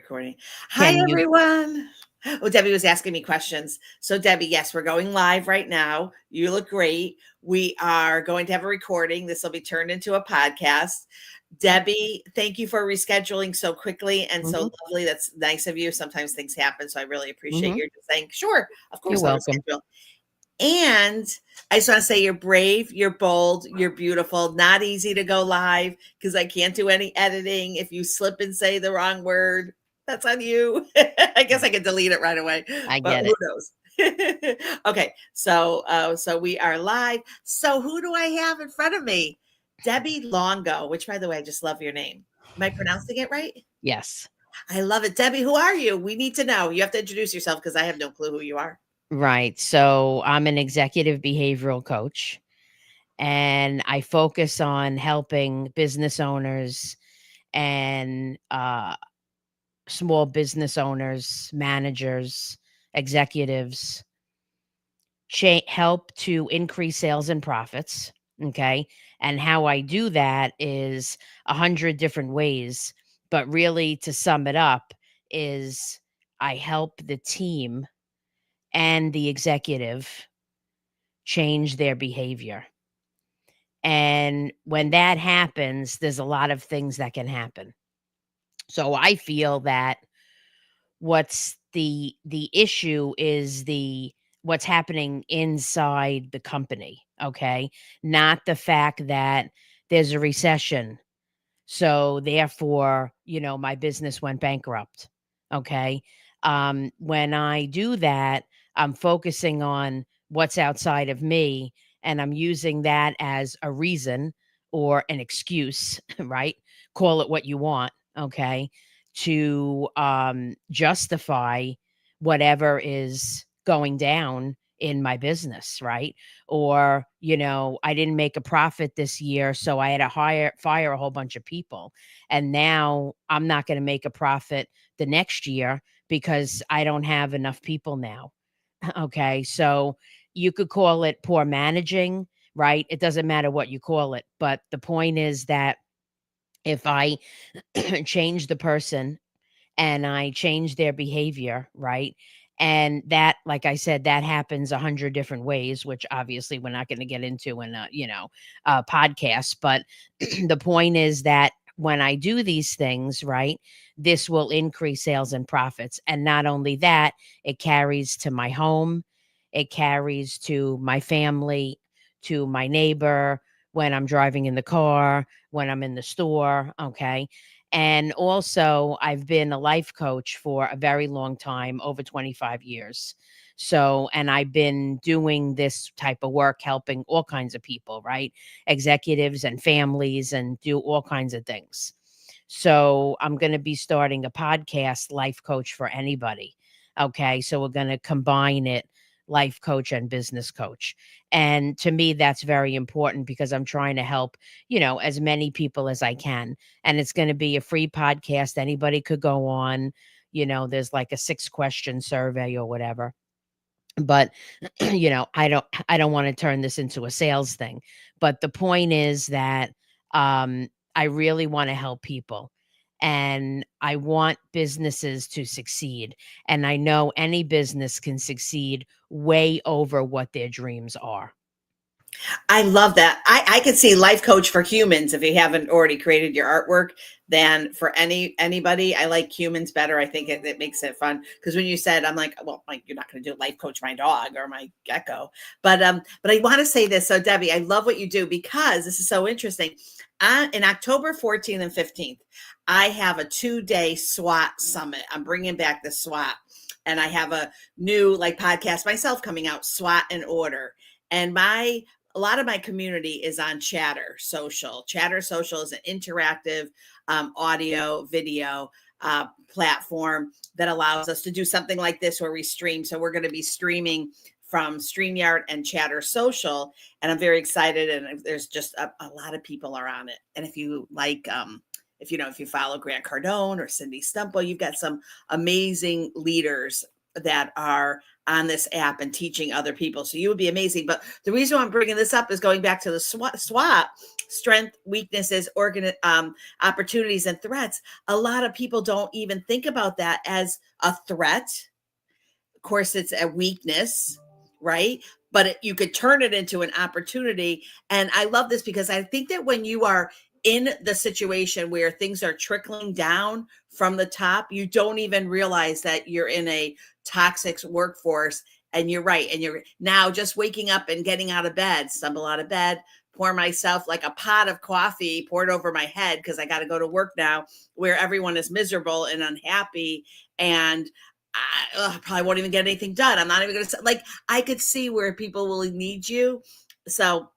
recording. Hi, Can you? everyone. Oh, Debbie was asking me questions. So, Debbie, yes, we're going live right now. You look great. We are going to have a recording. This will be turned into a podcast. Debbie, thank you for rescheduling so quickly and so Hmm. lovely. That's nice of you. Sometimes things happen. So, I really appreciate Hmm. your just saying, sure, of You're course, I'll welcome. reschedule. And I just want to say you're brave, you're bold, you're beautiful. Not easy to go live because I can't do any editing. If you slip and say the wrong word, that's on you. I guess I can delete it right away, I but get who it. knows? Okay, so we are live. So who do I have in front of me? Debbie Longo, which by the way, I just love your name. Am I pronouncing it right? Yes. I love it. Debbie, who are you? We need to know. You have to introduce yourself because I have no clue who you are. Right. So I'm an executive behavioral coach, and I focus on helping business owners and small business owners, managers, executives help to increase sales and profits. Okay. And how I do that is 100 different ways. But really, to sum it up, is I help the team and the executive change their behavior. And when that happens, there's a lot of things that can happen. So I feel that what's the issue is the what's happening inside the company, okay? Not the fact that there's a recession. So therefore, my business went bankrupt. Okay. When I do that, I'm focusing on what's outside of me, and I'm using that as a reason or an excuse, right? Call it what you want. Okay. To justify whatever is going down in my business, right? Or, I didn't make a profit this year, so I had to fire a whole bunch of people. And now I'm not going to make a profit the next year because I don't have enough people now. Okay. So you could call it poor managing, right? It doesn't matter what you call it. But the point is that if I change the person and I change their behavior, right? And that, like I said, that happens 100 different ways, which obviously we're not going to get into in a podcast. But the point is that when I do these things, right, this will increase sales and profits. And not only that, it carries to my home, it carries to my family, to my neighbor, when I'm driving in the car, when I'm in the store. Okay. And also, I've been a life coach for a very long time, over 25 years. So, and I've been doing this type of work, helping all kinds of people, right? Executives and families, and do all kinds of things. So, I'm going to be starting a podcast, Life Coach for Anybody. Okay. So, we're going to combine it, life coach and business coach. And to me, that's very important because I'm trying to help, as many people as I can. And it's going to be a free podcast. Anybody could go on. There's like a 6-question survey or whatever. But I don't want to turn this into a sales thing. But the point is that I really want to help people. And I want businesses to succeed. And I know any business can succeed way over what their dreams are. I love that. I could see life coach for humans if you haven't already created your artwork than for anybody. I like humans better. I think it makes it fun because when you said, I'm like, well, like you're not going to do life coach my dog or my gecko, but I want to say this. So Debbie, I love what you do because this is so interesting. In October 14th and 15th, I have a 2-day SWAT summit. I'm bringing back the SWAT, and I have a new podcast myself coming out, SWAT and Order, and a lot of my community is on Chatter Social. Chatter Social is an interactive audio, video platform that allows us to do something like this where we stream. So we're going to be streaming from StreamYard and Chatter Social. And I'm very excited. And there's just a lot of people are on it. And if you like, if you follow Grant Cardone or Cindy Stumple, you've got some amazing leaders that are on this app and teaching other people. So you would be amazing. But the reason I'm bringing this up is going back to the SWAT. strength, weaknesses, opportunities, and threats. A lot of people don't even think about that as a threat. Of course, it's a weakness, right? But you could turn it into an opportunity. And I love this because I think that when you are in the situation where things are trickling down from the top, you don't even realize that you're in a toxic workforce. And you're right. And you're now just waking up and getting out of bed, stumble out of bed, pour myself like a pot of coffee poured over my head because I got to go to work now, where everyone is miserable and unhappy. And I probably won't even get anything done. I'm not even going to, like, I could see where people will need you. So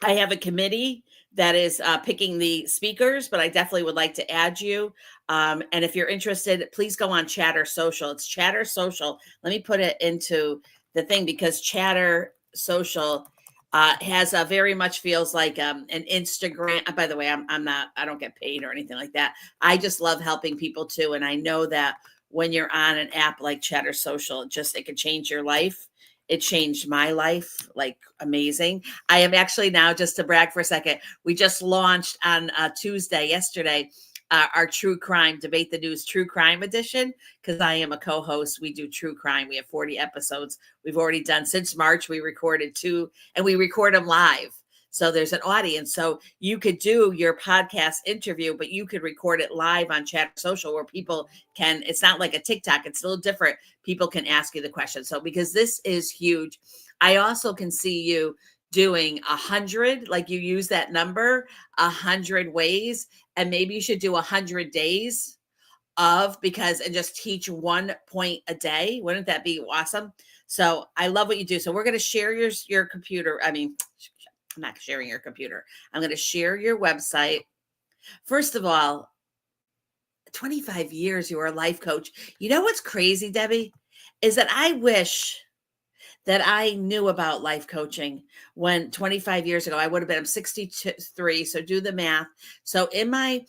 I have a committee that is picking the speakers, but I definitely would like to add you. And if you're interested, please go on Chatter Social. It's Chatter Social. Let me put it into the thing, because Chatter Social has a very much feels like an Instagram. By the way, I'm not, I don't get paid or anything like that. I just love helping people too. And I know that when you're on an app like Chatter Social, it can change your life. It changed my life, like amazing. I am actually now, just to brag for a second, we just launched on Tuesday, yesterday, our true crime, Debate the News true crime edition, because I am a co-host. We do true crime. We have 40 episodes. We've already done, since March, we recorded 2, and we record them live. So there's an audience. So you could do your podcast interview, but you could record it live on Chatter Social, where people can, it's not like a TikTok, it's a little different. People can ask you the question. So because this is huge, I also can see you doing 100, like you use that number, 100 ways, and maybe you should do 100 days and just teach 1 point a day. Wouldn't that be awesome? So I love what you do. So we're going to share your computer. I'm not sharing your computer. I'm going to share your website. First of all, 25 years, you were a life coach. You know what's crazy, Debbie, is that I wish that I knew about life coaching when 25 years ago. I'm 63. So do the math. So in my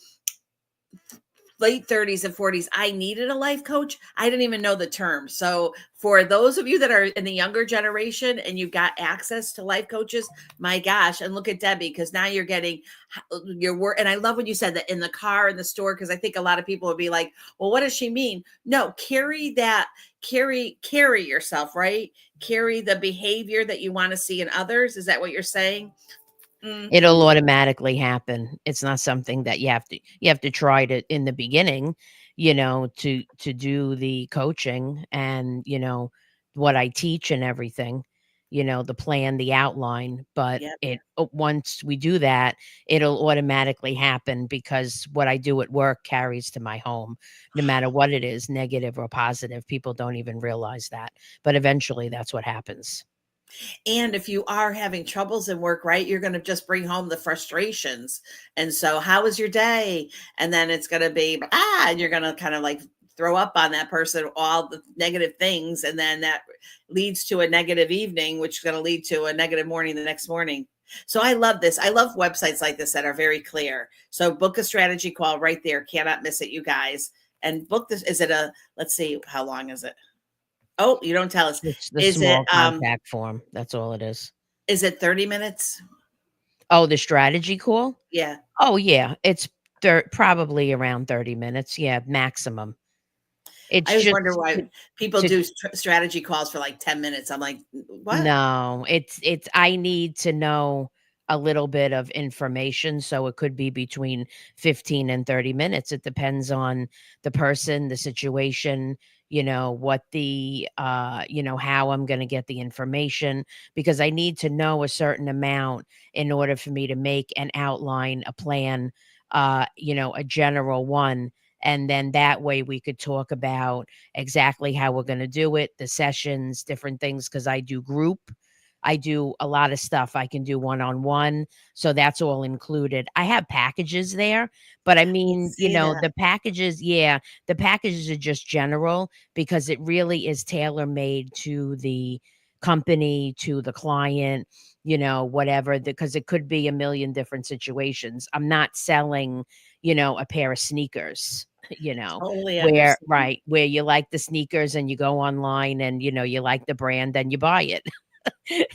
late 30s and 40s, I needed a life coach. I didn't even know the term. So for those of you that are in the younger generation and you've got access to life coaches, my gosh, and look at Debbie, because now you're getting your work. And I love when you said that, in the car, in the store, because I think a lot of people would be like, well, what does she mean? No, carry yourself, right? Carry the behavior that you want to see in others. Is that what you're saying? It'll automatically happen. It's not something that you have to try to in the beginning, to do the coaching and, what I teach and everything, the plan, the outline, but Yep. once we do that, it'll automatically happen because what I do at work carries to my home, no matter what it is, negative or positive. People don't even realize that, but eventually that's what happens. And if you are having troubles in work, right, you're going to just bring home the frustrations. And so, how was your day? And then it's going to be, and you're going to kind of like throw up on that person, all the negative things. And then that leads to a negative evening, which is going to lead to a negative morning the next morning. So I love this. I love websites like this that are very clear. So book a strategy call right there. Cannot miss it, you guys. And book this. Let's see, how long is it? Oh, you don't tell us. It's the Is it small contact form. That's all it is. 30 minutes? Oh, the strategy call? Yeah. Oh, yeah. It's probably around 30 minutes. Yeah, maximum. It's I always just wonder why to people to do strategy calls for like 10 minutes. I'm like, what? no, it's I need to know a little bit of information, so it could be between 15 and 30 minutes. It depends on the person, the situation, what how I'm gonna get the information, because I need to know a certain amount in order for me to make and outline a plan, a general one, and then that way we could talk about exactly how we're going to do it, the sessions, different things, because I do group. I do a lot of stuff. I can do one on one. So that's all included. I have packages there, but I mean, See that. the packages, yeah, the packages are just general because it really is tailor made to the company, to the client, whatever, because it could be a million different situations. I'm not selling, a pair of sneakers, Totally where understand. right, where you like the sneakers and you go online and, you like the brand and you buy it.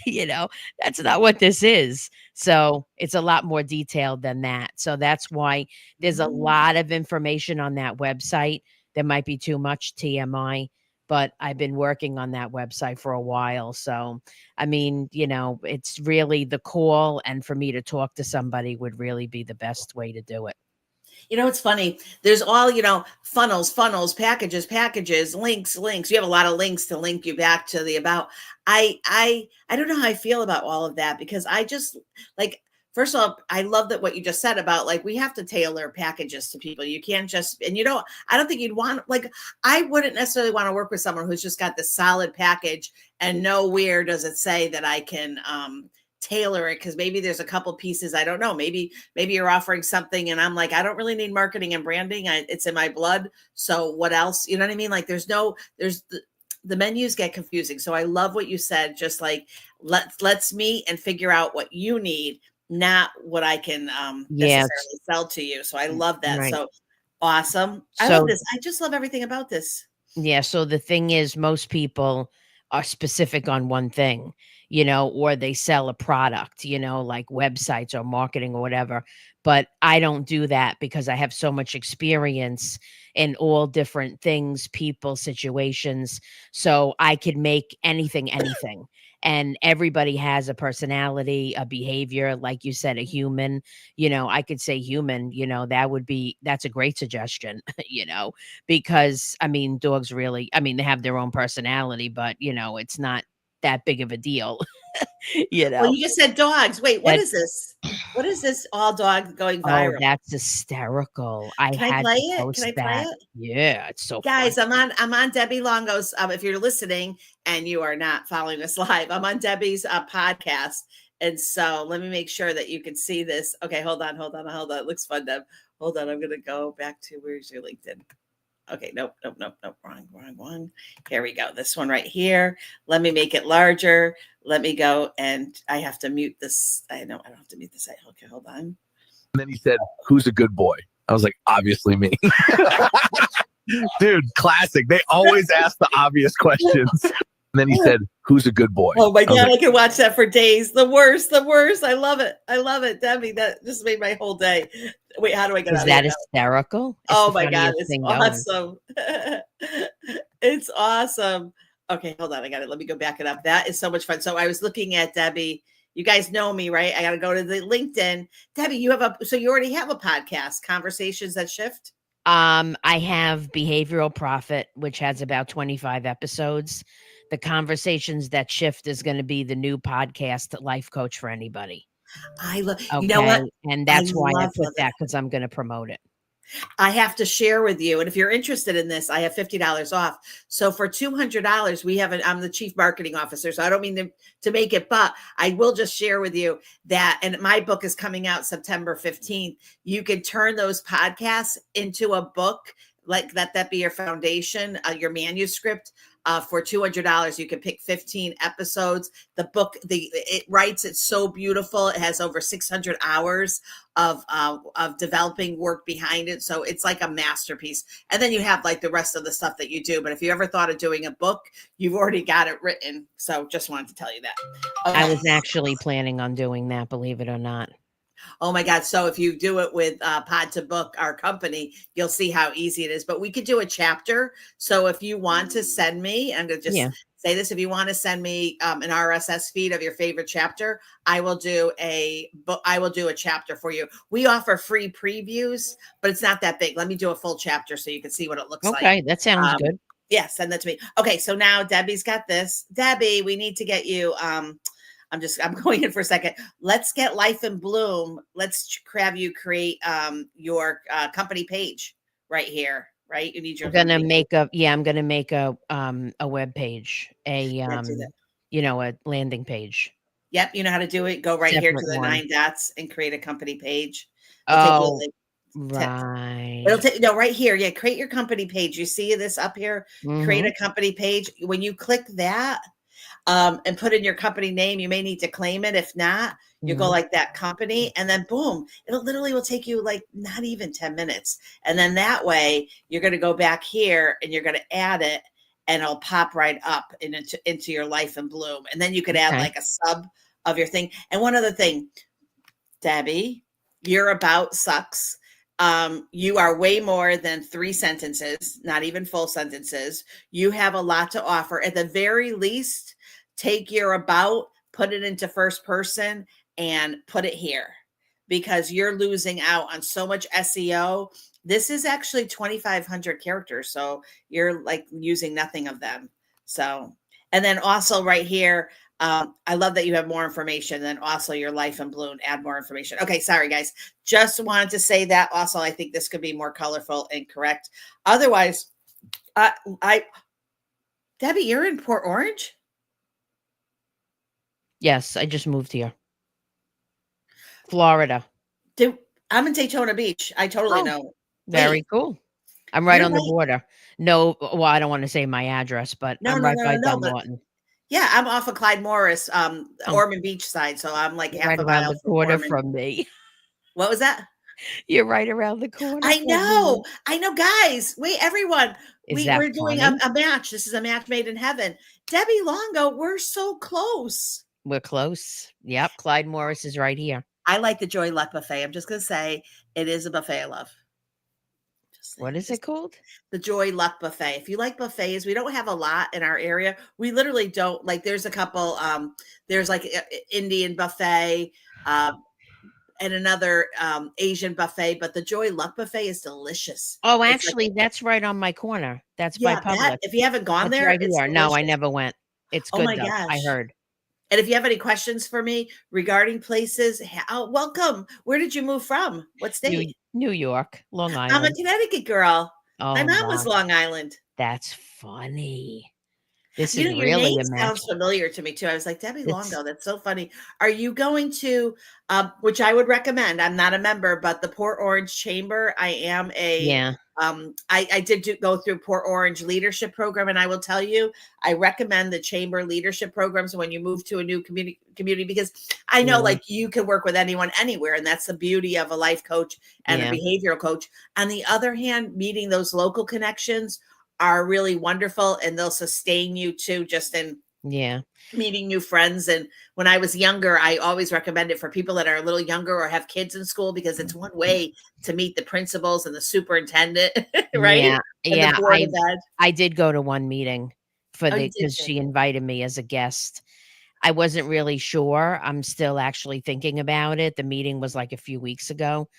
You know, that's not what this is. So it's a lot more detailed than that. So that's why there's a Mm. lot of information on that website. There might be too much TMI, but I've been working on that website for a while. So, I mean, it's really the call, and for me to talk to somebody would really be the best way to do it. It's funny. There's all, funnels, packages, links. You have a lot of links to link you back to the about. I don't know how I feel about all of that, because I just like, first of all, I love that what you just said about, like, we have to tailor packages to people. You can't just, and I don't think you'd want, like, I wouldn't necessarily want to work with someone who's just got the solid package and nowhere does it say that I can tailor it, because maybe there's a couple pieces I don't know. Maybe you're offering something and I'm like, I don't really need marketing and branding. It's in my blood. So what else? You know what I mean? Like, there's the menus get confusing. So I love what you said. Just like, let's meet and figure out what you need, not what I can Yeah, necessarily sell to you. So I love that. right. So awesome. I love So this. I just love everything about this. yeah, so the thing is, most people are specific on one thing, or they sell a product, like websites or marketing or whatever. But I don't do that because I have so much experience in all different things, people, situations. So I could make anything, anything. And everybody has a personality, a behavior, like you said, a human. I could say human, that's a great suggestion, because I mean, dogs really, I mean, they have their own personality, but it's not that big of a deal, you Well, know. you just said dogs. Wait, what That is this? What is this all dog going Oh, viral? that's hysterical. I Can I had play to it? Can post I play that. it? Yeah, it's so Guys, funny. I'm on Debbie Longo's. If you're listening and you are not following us live, I'm on Debbie's podcast, and so let me make sure that you can see this. Okay, hold on. It looks fun, Deb. Hold on, I'm gonna go back to, where's your LinkedIn? Okay, nope, wrong. Here we go. This one right here. Let me make it larger. Let me go, and I have to mute this. I know I don't have to mute this. Okay, hold on. And then he said, "Who's a good boy?" I was like, "Obviously me." Dude, classic. They always ask the obvious questions. And then he said, "Who's a good boy?" Oh my I was God, like, I can watch that for days. The worst. I love it. Debbie, that just made my whole day. Wait, how do I get Is out of here that now? hysterical? It's Oh the my God, funniest it's thing going. awesome. It's awesome. Okay, hold on. I got it. Let me go back it up. That is so much fun. So I was looking at Debbie. You guys know me, right? I got to go to the LinkedIn. Debbie, you already have a podcast, Conversations That Shift. I have Behavioral Profit, which has about 25 episodes. The Conversations That Shift is going to be the new podcast, Life Coach for Anybody. I love, you know Okay, what? and I that's why I love put that. that, because I'm gonna promote it. I have to share with you. And if you're interested in this, I have $50 off. So for $200, I'm the chief marketing officer. So I don't mean to make it, but I will just share with you that, and my book is coming out September 15th. You can turn those podcasts into a book, like that be your foundation, your manuscript. For $200, you can pick 15 episodes. The book, it's so beautiful. It has over 600 hours of developing work behind it. So it's like a masterpiece. And then you have like the rest of the stuff that you do. But if you ever thought of doing a book, you've already got it written. So just wanted to tell you that. I Okay. was actually planning on doing that, believe it or not. Oh my God. So if you do it with Pod to Book, our company, you'll see how easy it is. But we could do a chapter. So if you want to send me, I'm going to just say this. If you want to send me an RSS feed of your favorite chapter, I will do a chapter for you. We offer free previews, but it's not that big. Let me do a full chapter so you can see what it looks like. Okay, that sounds good. Yeah, send that to me. Okay, so now Debbie's got this. Debbie, we need to get you I'm going in for a second. Let's get Life in Bloom. Let's have you create your company page right here, right? You need your I'm gonna company. make a web page, a landing page. Yep, you know how to do it. Go right here to Separate the one. 9 dots and create a company page. It'll take you Oh, It'll right. take right here. Yeah, create your company page. You see this up here? Create a company page. When you click that, and put in your company name, you may need to claim it. If not, you go like that company, and then boom, it literally will take you like not even 10 minutes. And then that way you're going to go back here and you're going to add it. and it'll pop right up into your life and bloom. And then you could add Okay. like a sub of your thing. And one other thing, Debbie, your about sucks. You are way more than 3 sentences, not even full sentences. You have a lot to offer. At the very least, take your about, put it into first person, and put it here, because you're losing out on so much SEO. This is actually 2,500 characters, so you're like using nothing of them. So, and then also right here, I love that you have more information. Then also your life and bloom, add more information. Okay, sorry guys. Just wanted to say that. Also, I think this could be more colorful and correct. Otherwise, Debbie, you're in Port Orange? Yes, I just moved here. Florida. I'm in Daytona Beach. I totally Oh, know. very Wait, cool. I'm right you're on the right. border. No, well, I don't want to say my address, but No, I'm no, right no, by no, no. But Dunlawton. yeah, I'm off of Clyde Morris, Oh, Ormond Beach side. So I'm like you're half right a around mile the from corner Ormond. from me. What was that? You're right around the corner I from me. know, guys. Wait, everyone. Is that We're doing funny? a match. This is a match made in heaven. Debbie Longo, we're so close. We're close. Yep, Clyde Morris is right here. I like the Joy Luck Buffet. I'm just gonna say it is a buffet I love. Just What saying, is it called? the Joy Luck Buffet. If you like buffets, we don't have a lot in our area. We literally don't, like, there's a couple, there's like Indian buffet, and another Asian buffet, but the Joy Luck Buffet is delicious. Oh, It's like, actually, that's right on my corner. That's by yeah, that, Publix. if you haven't gone That's there, right it's here. No, I delicious. never went. It's Oh good my though, I gosh. heard. And if you have any questions for me regarding places, welcome. Where did you move from? What state? New York, Long I'm a Island. Connecticut girl. My Oh, mom was wow. Long Island. That's funny. This You is know, your really name a match. sounds familiar to me too. I was like, Debbie It's Longo, that's so funny. Are you going to, which I would recommend, I'm not a member, but the Port Orange Chamber, I am yeah. I did go through Port Orange leadership program. And I will tell you, I recommend the chamber leadership programs when you move to a new community, because I know Really? like you can work with anyone anywhere. And that's the beauty of a life coach and a Yeah. behavioral coach. On the other hand, meeting those local connections are really wonderful, and they'll sustain you too, just in Yeah. meeting new friends. And when I was younger, I always recommend it for people that are a little younger or have kids in school, because it's one way to meet the principals and the superintendent, right? Yeah. And the Yeah. board of ed. I did go to one meeting Oh, you did because too. she invited me as a guest. I wasn't really sure. I'm still actually thinking about it. The meeting was like a few weeks ago,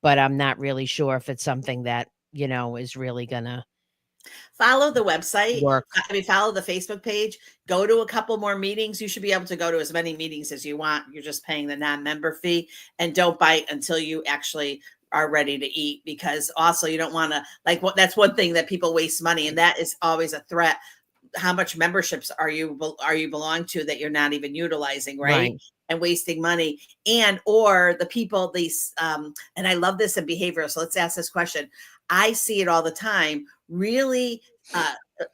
but I'm not really sure if it's something that, is really gonna Follow the website. work. I mean, follow the Facebook page. Go to a couple more meetings. You should be able to go to as many meetings as you want. You're just paying the non-member fee, and don't bite until you actually are ready to eat, because also you don't want to, like, what, that's one thing that people waste money, and that is always a threat. How much memberships are you belong to that you're not even utilizing, right? Right. And wasting money. And or the people, these and I love this in behavioral, so let's ask this question. I see it all the time, really,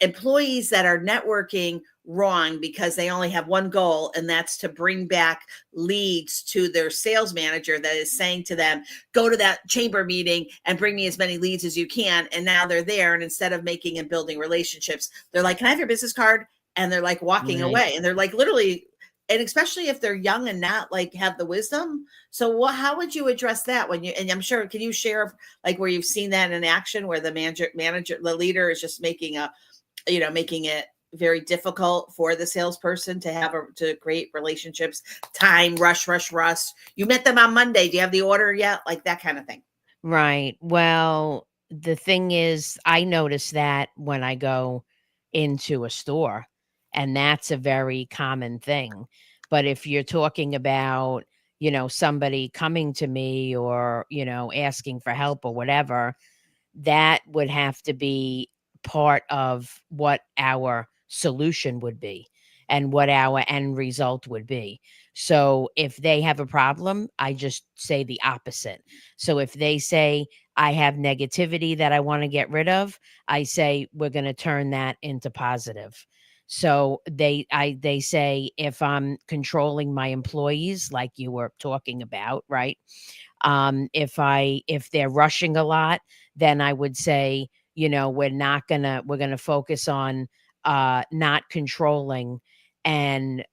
employees that are networking wrong because they only have one goal, and that's to bring back leads to their sales manager that is saying to them, go to that chamber meeting and bring me as many leads as you can. And now they're there, and instead of making and building relationships, they're like, can I have your business card? And they're like walking Right. away, and they're like literally, and especially if they're young and not like have the wisdom. So how would you address that when you, and I'm sure, can you share like where you've seen that in action, where the manager, the leader is just making making it very difficult for the salesperson to create relationships, time, rush. You met them on Monday. Do you have the order yet? Like that kind of thing. Right. Well, the thing is, I notice that when I go into a store, and that's a very common thing. But if you're talking about, somebody coming to me or, asking for help or whatever, that would have to be part of what our solution would be and what our end result would be. So if they have a problem, I just say the opposite. So if they say, I have negativity that I want to get rid of, I say we're going to turn that into positive. So they say, if I'm controlling my employees like you were talking about, right? If they're rushing a lot, then I would say, we're gonna focus on not controlling and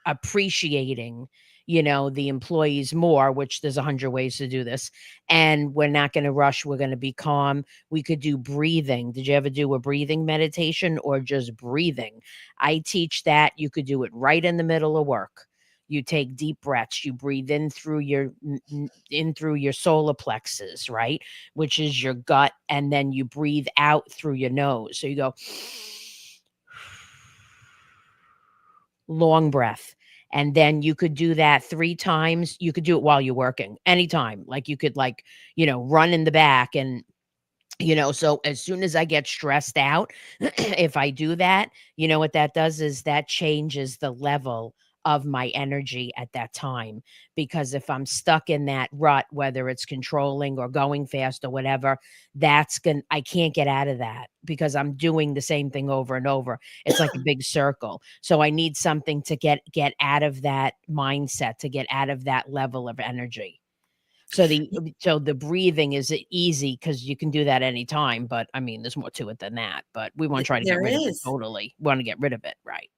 appreciating, the employees more, which there's 100 ways to do this. And we're not going to rush. We're going to be calm. We could do breathing. Did you ever do a breathing meditation or just breathing? I teach that. You could do it right in the middle of work. You take deep breaths. You breathe in through your solar plexus, right? Which is your gut. And then you breathe out through your nose. So you go long breath. And then you could do that 3 times. You could do it while you're working anytime. Like you could run in the back and so as soon as I get stressed out, if I do that, what that does is that changes the level of my energy at that time. Because if I'm stuck in that rut, whether it's controlling or going fast or whatever, I can't get out of that because I'm doing the same thing over and over. It's like a big circle. So I need something to get out of that mindset, to get out of that level of energy. So the breathing is easy because you can do that anytime, but I mean, there's more to it than that. But we want to try to get There rid of it is. totally. We want to get rid of it, right?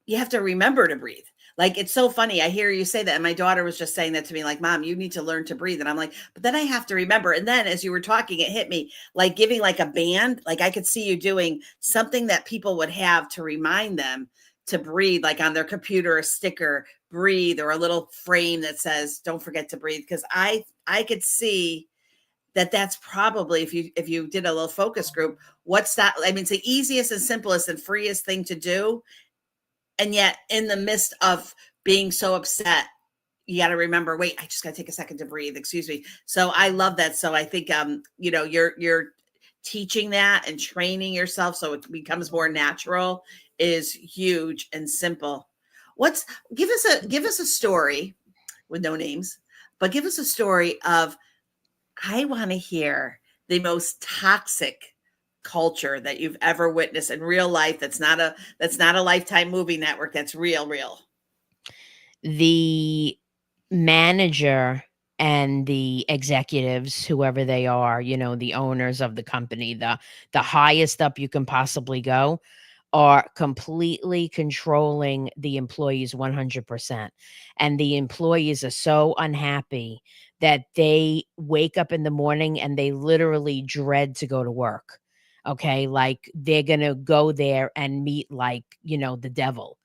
You have to remember to breathe. Like, it's so funny. I hear you say that. And my daughter was just saying that to me, like, Mom, you need to learn to breathe. And I'm like, but then I have to remember. And then as you were talking, it hit me like giving like a band. Like I could see you doing something that people would have to remind them to breathe, like on their computer, a sticker, breathe, or a little frame that says, don't forget to breathe. Cause I could see that that's probably, if you did a little focus group, what's that? I mean, it's the easiest and simplest and freest thing to do. And yet in the midst of being so upset, you got to remember, wait, I just got to take a second to breathe. Excuse me. So I love that. So I think, you're teaching that and training yourself so it becomes more natural is huge and simple. Give us a story with no names, but give us a story of, I want to hear the most toxic culture that you've ever witnessed in real life. That's not a Lifetime movie network. That's real. The manager and the executives, whoever they are, the owners of the company, the highest up you can possibly go, are completely controlling the employees 100%. And the employees are so unhappy that they wake up in the morning and they literally dread to go to work. Okay. Like they're going to go there and meet like, the devil.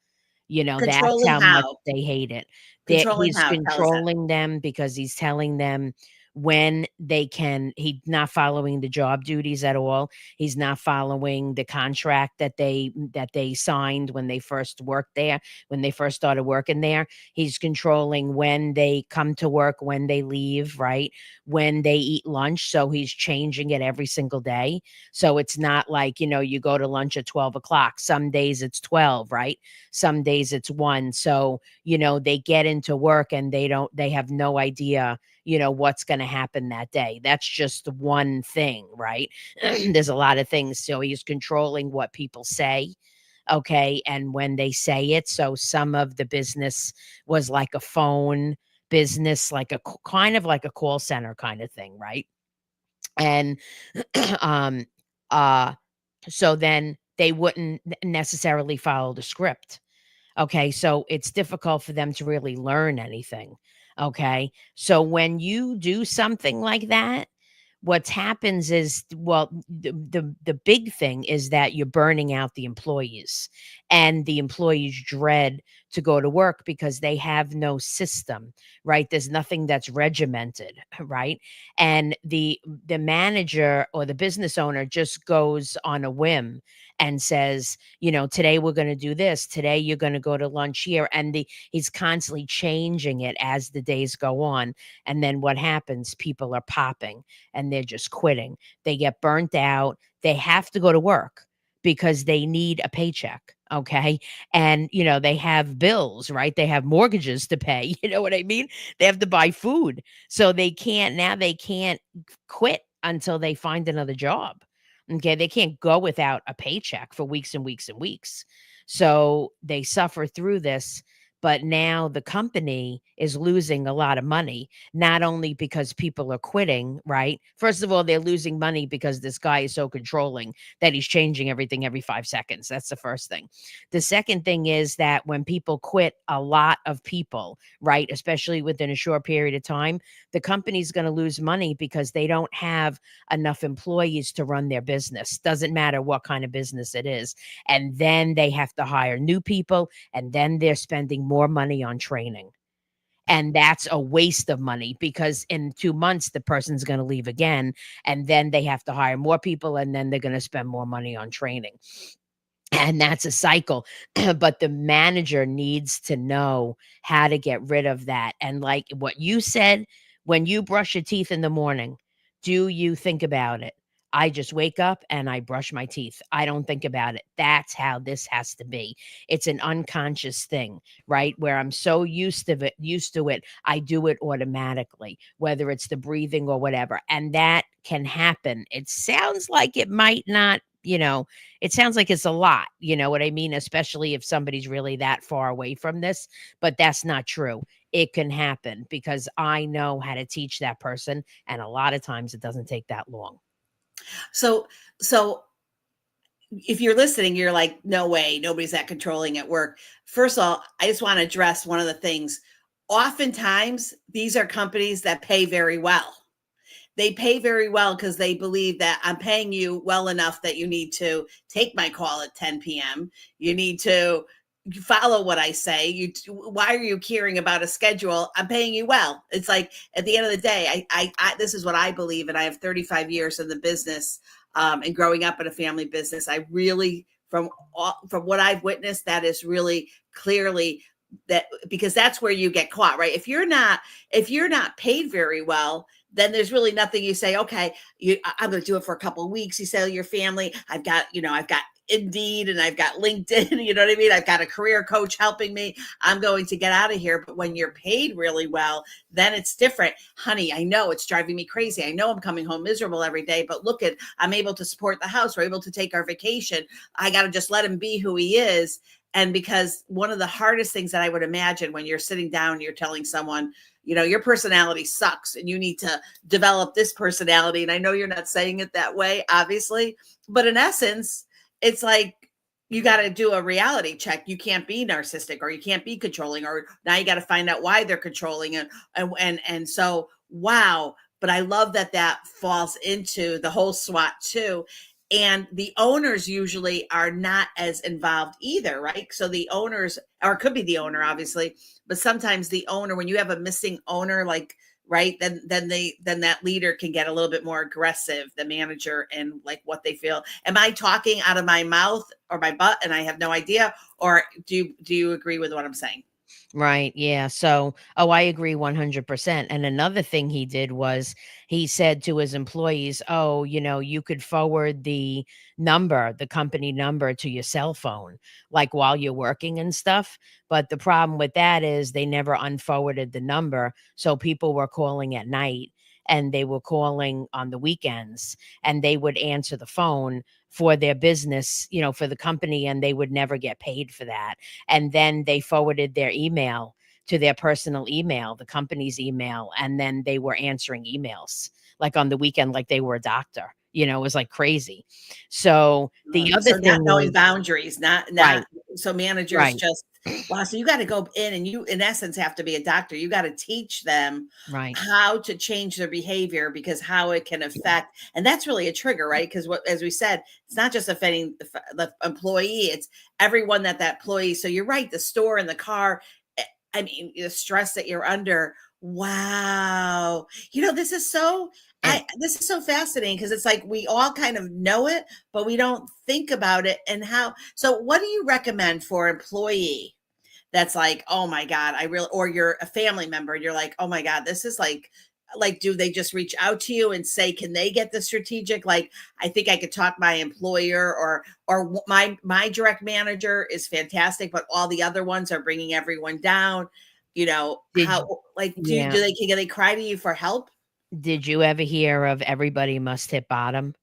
That's Controlling how much how? they hate it. Controlling He's how? Tell us that. controlling them because he's telling them when he's not following the job duties at all. He's not following the contract that they signed when they first worked there, when they first started working there. He's controlling when they come to work, when they leave, right? When they eat lunch. So he's changing it every single day. So it's not like, you go to lunch at 12 o'clock. Some days it's 12, right? Some days it's 1. So, they get into work and they have no idea, what's going to happen that day. That's just one thing, right? There's a lot of things. So he's controlling what people say. Okay. And when they say it, so some of the business was like a phone business, like kind of like a call center kind of thing, right? And um uh so then they wouldn't necessarily follow the script. Okay, so it's difficult for them to really learn anything. Okay, so when you do something like that, what happens is, well, the big thing is that you're burning out the employees, and the employees dread to go to work because they have no system, right? There's nothing that's regimented, right? And the manager or the business owner just goes on a whim and says, today we're going to do this. Today you're going to go to lunch here. And he's constantly changing it as the days go on. And then what happens? People are popping and they're just quitting. They get burnt out. They have to go to work because they need a paycheck. Okay. And, they have bills, right? They have mortgages to pay. You know what I mean? They have to buy food. So they can't quit until they find another job. Okay, they can't go without a paycheck for weeks and weeks and weeks. So they suffer through this, But now the company is losing a lot of money, not only because people are quitting, right? First of all, they're losing money because this guy is so controlling that he's changing everything every 5 seconds. That's the first thing. The second thing is that when people quit, a lot of people, right, especially within a short period of time, the company's going to lose money because they don't have enough employees to run their business. Doesn't matter what kind of business it is. And then they have to hire new people, and then they're spending more money on training. And that's a waste of money because in 2 months, the person's going to leave again. And then they have to hire more people, and then they're going to spend more money on training. And that's a cycle. But the manager needs to know how to get rid of that. And like what you said, when you brush your teeth in the morning, do you think about it? I just wake up and I brush my teeth. I don't think about it. That's how this has to be. It's an unconscious thing, right? Where I'm so used to it, I do it automatically, whether it's the breathing or whatever. And that can happen. It sounds like it might not, it sounds like it's a lot, you know what I mean? Especially if somebody's really that far away from this, but that's not true. It can happen because I know how to teach that person. And a lot of times it doesn't take that long. So if you're listening, you're like, no way, nobody's that controlling at work. First of all, I just want to address one of the things. Oftentimes, these are companies that pay very well. They pay very well because they believe that I'm paying you well enough that you need to take my call at 10 p.m. You need to follow what I say. Why are you caring about a schedule? I'm paying you well. It's like at the end of the day, I this is what I believe, and I have 35 years in the business, and growing up in a family business. I really, from what I've witnessed, that is really clearly that, because that's where you get caught, right? If you're not paid very well, then there's really nothing. You say, okay, I'm going to do it for a couple of weeks. You sell your family. I've got Indeed and I've got LinkedIn, you know what I mean? I've got a career coach helping me. I'm going to get out of here. But when you're paid really well, then it's different. Honey, I know it's driving me crazy. I know I'm coming home miserable every day, but look at, I'm able to support the house. We're able to take our vacation. I got to just let him be who he is. And because one of the hardest things that I would imagine when you're sitting down, you're telling someone, your personality sucks and you need to develop this personality. And I know you're not saying it that way, obviously, but in essence, it's like you got to do a reality check. You can't be narcissistic or you can't be controlling, or now you got to find out why they're controlling. And so, wow. But I love that falls into the whole SWOT too. And the owners usually are not as involved either, right? So the owners, or it could be the owner, obviously, but sometimes the owner, when you have a missing owner, like, right, then that leader can get a little bit more aggressive, the manager, and like what they feel. Am I talking out of my mouth or my butt and I have no idea? Or do you agree with what I'm saying? Right. Yeah. So, I agree 100%. And another thing he did was he said to his employees, oh, you could forward the company number to your cell phone, like while you're working and stuff. But the problem with that is they never unforwarded the number. So people were calling at night and they were calling on the weekends, and they would answer the phone for their business, for the company, and they would never get paid for that. And then they forwarded their email to their personal email, the company's email, and then they were answering emails like on the weekend, like they were a doctor. It was like crazy. So the other So thing not knowing is, boundaries, not right, so managers right, just, wow. So you got to go in and you, in essence, have to be a doctor. You got to teach them right. how to change their behavior, because how it can affect, and that's really a trigger, right? Because as we said, it's not just affecting the employee, it's everyone that employee. So you're right, the store and the car. I mean, the stress that you're under. Wow. This is so, this is so fascinating, because it's like we all kind of know it, but we don't think about it. And how, so what do you recommend for employee that's like, oh my God, or you're a family member and you're like, oh my God, this is like, do they just reach out to you and say, can they get the strategic? Like, I think I could talk my employer, or my direct manager is fantastic, but all the other ones are bringing everyone down. How, like, do Yeah. can they cry to you for help? Did you ever hear of everybody must hit bottom?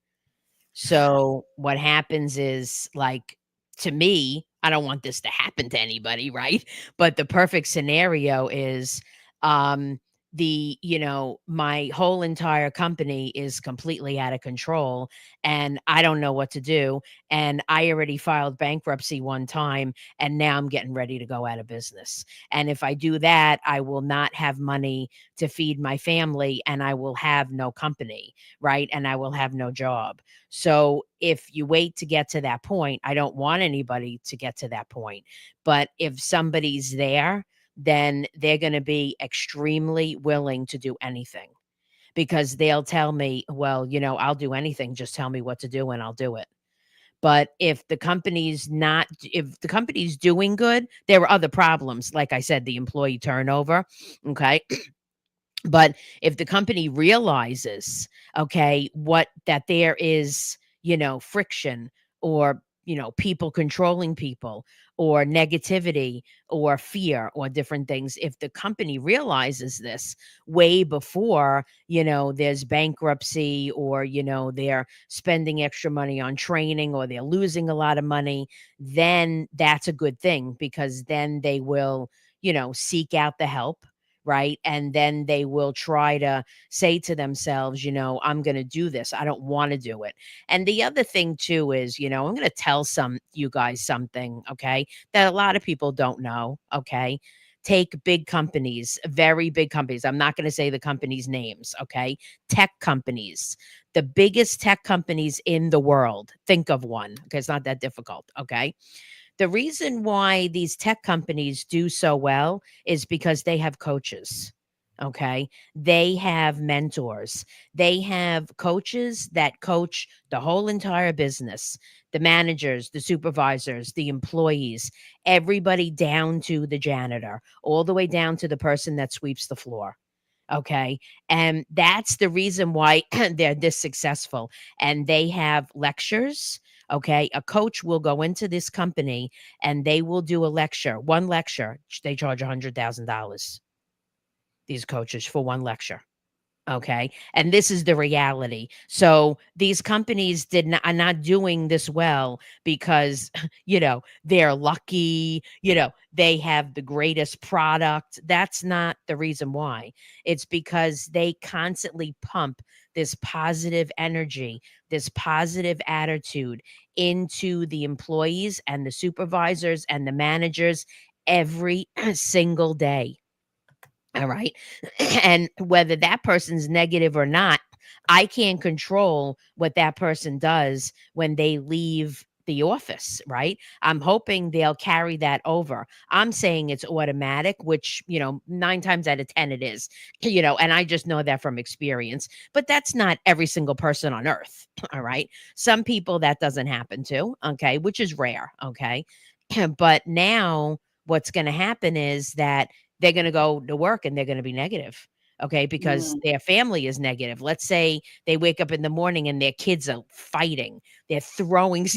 So what happens is, like, to me, I don't want this to happen to anybody, right? But the perfect scenario is um my whole entire company is completely out of control and I don't know what to do, and I already filed bankruptcy one time and now I'm getting ready to go out of business. And if I do that, I will not have money to feed my family and I will have no company, right? And I will have no job. So if you wait to get to that point, I don't want anybody to get to that point. But if somebody's there, then they're going to be extremely willing to do anything because they'll tell me, well, I'll do anything. Just tell me what to do and I'll do it. But if the company's doing good, there are other problems. Like I said, the employee turnover. Okay. But if the company realizes, okay, what that there is, friction or, people controlling people or negativity or fear or different things, if the company realizes this way before, there's bankruptcy or, they're spending extra money on training or they're losing a lot of money, then that's a good thing because then they will, seek out the help, right? And then they will try to say to themselves, I'm going to do this. I don't want to do it. And the other thing too is, I'm going to tell you guys something, okay, that a lot of people don't know, okay? Take big companies, very big companies. I'm not going to say the companies' names, okay? Tech companies, the biggest tech companies in the world. Think of one, okay? It's not that difficult, okay? The reason why these tech companies do so well is because they have coaches. Okay. They have mentors. They have coaches that coach the whole entire business, the managers, the supervisors, the employees, everybody down to the janitor, all the way down to the person that sweeps the floor. Okay. And that's the reason why they're this successful. And they have lectures. Okay. A coach will go into this company and they will do a lecture, one lecture. They charge $100,000, these coaches, for one lecture. Okay. And this is the reality. So these companies are not doing this well because, they're lucky, they have the greatest product. That's not the reason why. It's because they constantly pump this positive energy, this positive attitude into the employees and the supervisors and the managers every single day. All right. And whether that person's negative or not, I can't control what that person does when they leave the office, right? I'm hoping they'll carry that over. I'm saying it's automatic, which, 9 times out of 10 it is, and I just know that from experience. But that's not every single person on earth. All right. Some people that doesn't happen to, okay, which is rare. Okay. But now what's going to happen is that they're going to go to work and they're going to be negative. Okay. Because Mm. their family is negative. Let's say they wake up in the morning and their kids are fighting. They're throwing,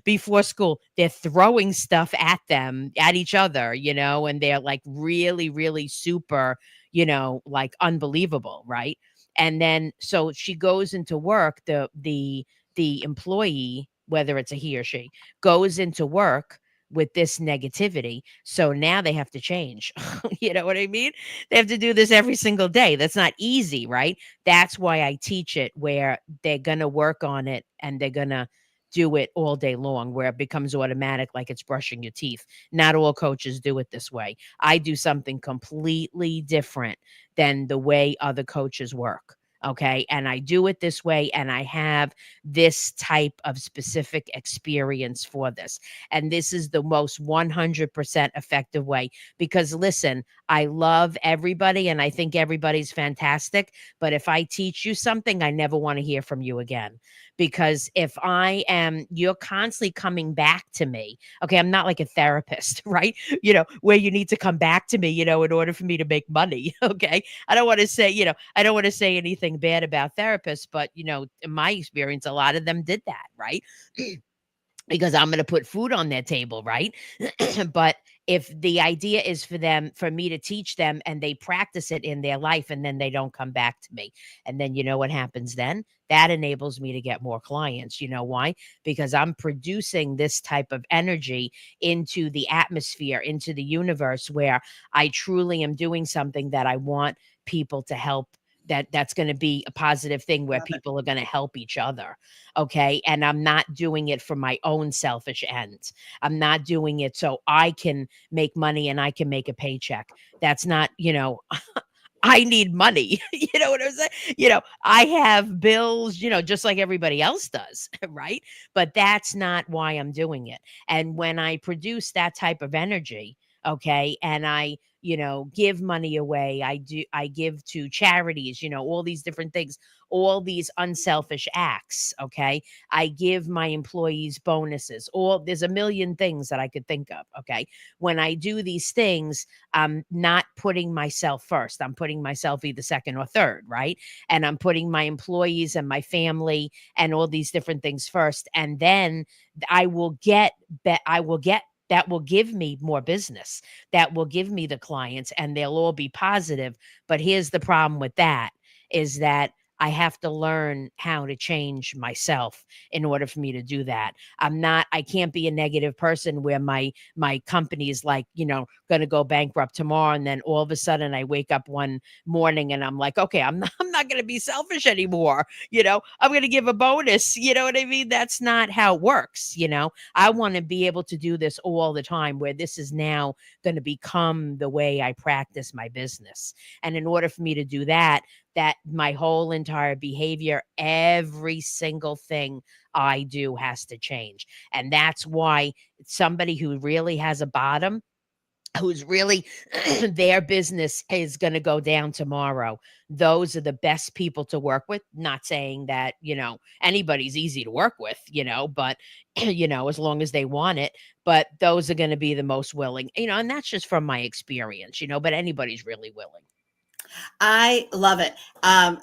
before school, they're throwing stuff at them, at each other, and they're like really, really super, like unbelievable. Right. And then, so she goes into work, the employee, whether it's a he or she, goes into work with this negativity. So now they have to change. You know what I mean? They have to do this every single day. That's not easy, right? That's why I teach it where they're going to work on it and they're going to do it all day long, where it becomes automatic, like it's brushing your teeth. Not all coaches do it this way. I do something completely different than the way other coaches work. Okay. And I do it this way, and I have this type of specific experience for this. And this is the most 100% effective way. Because listen, I love everybody and I think everybody's fantastic. But if I teach you something, I never want to hear from you again. Because if you're constantly coming back to me. Okay. I'm not like a therapist, right? Where you need to come back to me, in order for me to make money. Okay. I don't want to say, I don't want to say anything bad about therapists, but, in my experience, a lot of them did that, right? because I'm going to put food on their table, right? But if the idea is for me to teach them and they practice it in their life and then they don't come back to me. And then you know what happens then? That enables me to get more clients. You know why? Because I'm producing this type of energy into the atmosphere, into the universe where I truly am doing something that I want people to help, that's going to be a positive thing where Love it. people are going to help each other. Okay. And I'm not doing it for my own selfish ends. I'm not doing it so I can make money and I can make a paycheck. That's not, I need money. You know what I'm saying? I have bills, just like everybody else does, right? But that's not why I'm doing it. And when I produce that type of energy, okay, and I, give money away, I give to charities, all these different things, all these unselfish acts, okay? I give my employees bonuses. Or there's a million things that I could think of, okay? When I do these things, I'm not putting myself first. I'm putting myself either second or third, right? And I'm putting my employees and my family and all these different things first. And then I will get, that will give me more business. That will give me the clients and they'll all be positive. But here's the problem with that is that I have to learn how to change myself in order for me to do that. I can't be a negative person where my company is like, going to go bankrupt tomorrow. And then all of a sudden I wake up one morning and I'm like, okay, I'm not going to be selfish anymore. I'm going to give a bonus. You know what I mean? That's not how it works. I want to be able to do this all the time where this is now going to become the way I practice my business. And in order for me to do that my whole entire behavior, every single thing I do has to change. And that's why somebody who really has a bottom, who's really their business is going to go down tomorrow. Those are the best people to work with. Not saying that, anybody's easy to work with, but, as long as they want it. But those are going to be the most willing, and that's just from my experience, but anybody's really willing. I love it.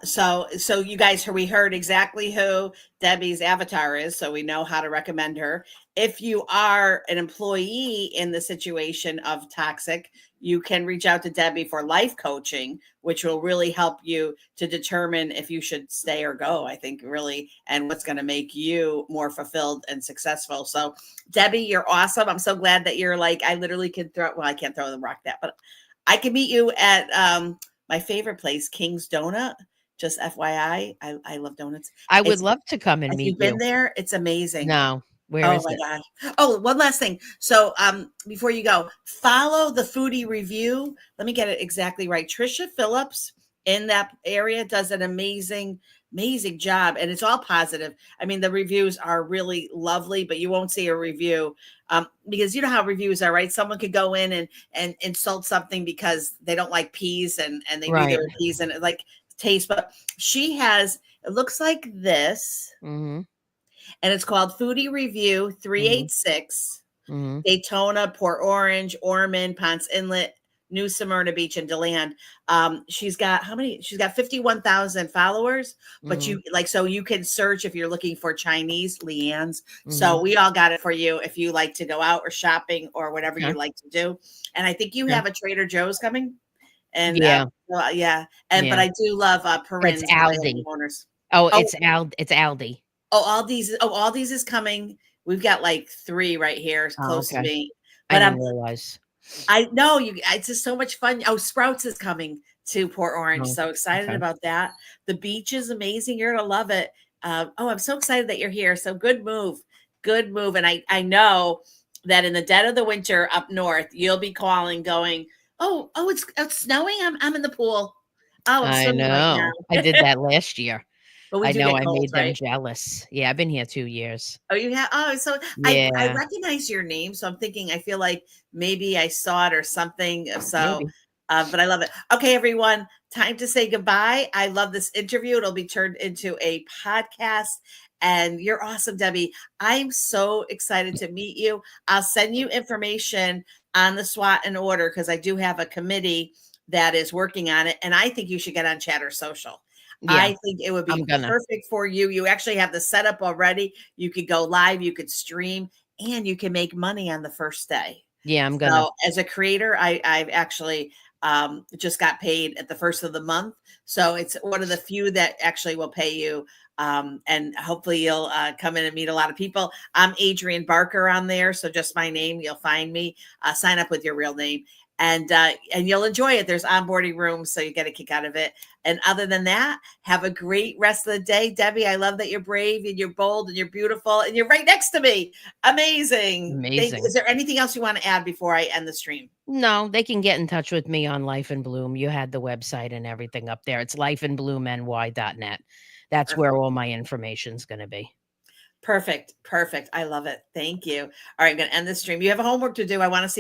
So you guys, we heard exactly who Debbie's avatar is, so we know how to recommend her. If you are an employee in the situation of toxic, you can reach out to Debbie for life coaching, which will really help you to determine if you should stay or go, I think, really, and what's going to make you more fulfilled and successful. So Debbie, you're awesome. I'm so glad that you're like, I literally can I can't throw the rock that, but I can meet you at, my favorite place, King's Donut. Just FYI, I love donuts. I would love to come and Have meet you been you. there? It's amazing. No, where Oh is my it? God. Oh, one last thing. So before you go, follow the foodie review. Let me get it exactly right. Trisha Phillips in that area does an amazing job, and it's all positive. I mean, the reviews are really lovely, but you won't see a review because you know how reviews are, right? Someone could go in and insult something because they don't like peas and they knew Right. they were peas and it like taste, but she has, it looks like this, Mhm. and it's called Foodie Review Mhm. 386, Mhm. Daytona, Port Orange, Ormond, Ponce Inlet, New Smyrna Beach, and DeLand. She's got how many? She's got 51,000 followers, but Mhm. you like, so you can search if you're looking for Chinese Leanne's. So Mhm. we all got it for you if you like to go out or shopping or whatever Okay. you like to do. And I think you Okay. have a Trader Joe's coming. And Yeah. well, yeah. And but Yeah. I do love It's Perrin's, my Aldi. owners. Oh, Oh, it's Aldi. all these is coming. We've got like 3 right here Oh, close to okay. me. I But didn't realize. I know it's just so much fun. Oh, Sprouts is coming to Port Orange. Oh, So excited okay. about that. The beach is amazing. You're gonna love it. I'm so excited that you're here. So good move. Good move. And I know that in the dead of the winter up north, you'll be calling, going, oh, it's snowing. I'm in the pool. Oh, I'm I swimming right know. I now. did that last year. But we I do know get I cold, made them right? jealous. Yeah, I've been here 2 years. Oh, you have? Oh, so I Yeah, recognize your name, so I'm thinking I feel like maybe I saw it or something. So, maybe. but I love it. Okay, everyone, time to say goodbye. I love this interview. It'll be turned into a podcast, and you're awesome, Debbie. I'm so excited to meet you. I'll send you information on the SWOT and order because I do have a committee that is working on it, and I think you should get on Chatter Social. Yeah, I think it would I'm be gonna. perfect for you. You actually have the setup already. You could go live, you could stream, and you can make money on the first day. Yeah, I'm gonna. So as a creator, I've actually just got paid at the first of the month. So it's one of the few that actually will pay you. And hopefully you'll come in and meet a lot of people. I'm Adrienne Barker on there. So just my name, you'll find me. Sign up with your real name. And you'll enjoy it. There's onboarding rooms, so you get a kick out of it. And other than that, have a great rest of the day, Debbie. I love that you're brave and you're bold and you're beautiful and you're right next to me. Amazing. Amazing. Is there anything else you want to add before I end the stream? No, they can get in touch with me on Life and Bloom. You had the website and everything up there. It's lifeandbloomny.net. That's where Perfect. all my information's gonna be. Perfect. Perfect. I love it. Thank you. All right, I'm going to end the stream. You have a homework to do. I want to see